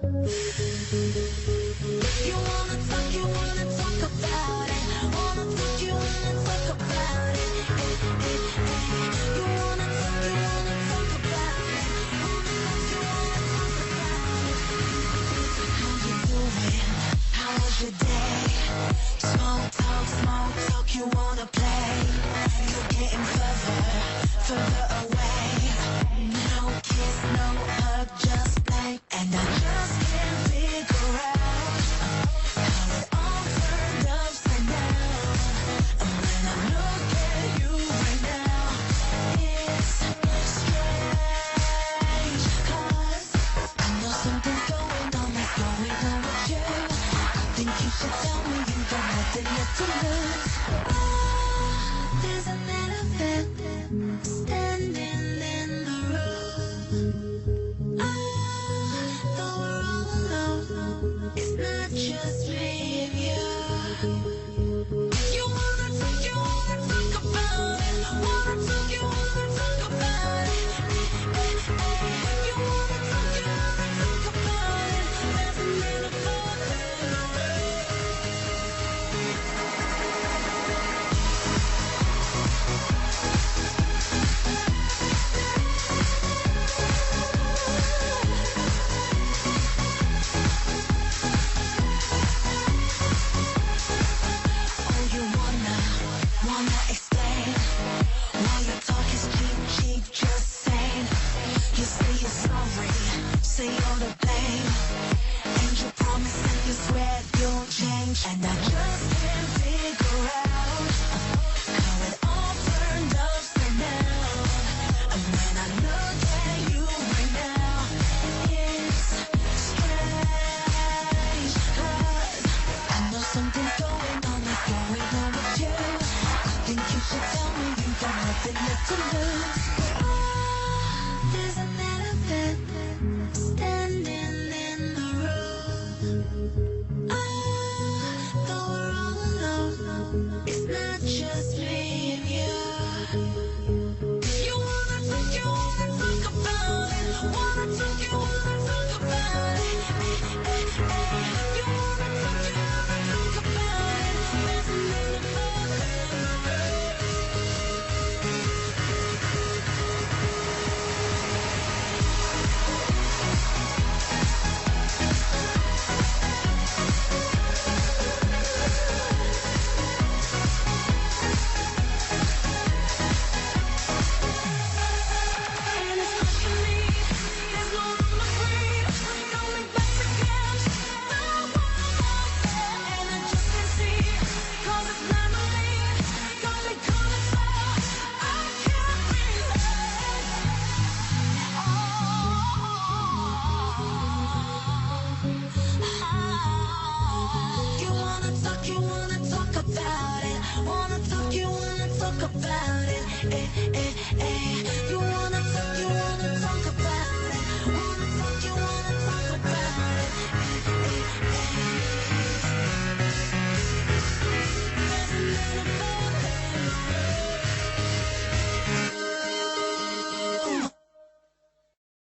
You wanna talk about it. Wanna talk about it. You wanna talk about it. How you doing? How was your day? Small talk, you wanna play. You're getting further away. No kiss, no hug, just blank. And I just can't figure out how it all turned upside down. And when I look at you right now, it's strange. 'Cause I know something's going on with you. I think you should tell me you got nothing left to lose. There's an elephant standing in the room. Though we're all alone, it's not just me and you. You wanna talk about it. Wanna talk about it. You wanna talk about it. There's an elephant in the room. Oh, you wanna explain why your talk is cheap, just saying. You say you're sorry, say you're to blame, and you promise and you swear you'll change. And I just can't figure out how it all turned upside down. And when I look at you right now, it's strange. 'Cause I know something's going on with you. I think you should tell me you got nothing left to lose. There's an elephant standing in the room. Though we're all alone, it's not just me and you. You wanna talk about it. Wanna talk about it. You wanna talk about it. There's an elephant in the room. And it's pushing me. There's no room to breathe. Coming back again. No one wants it. And I just can't see. 'Cause it's blindly. Got me calling so I can't breathe. You wanna talk about it. Wanna talk about it.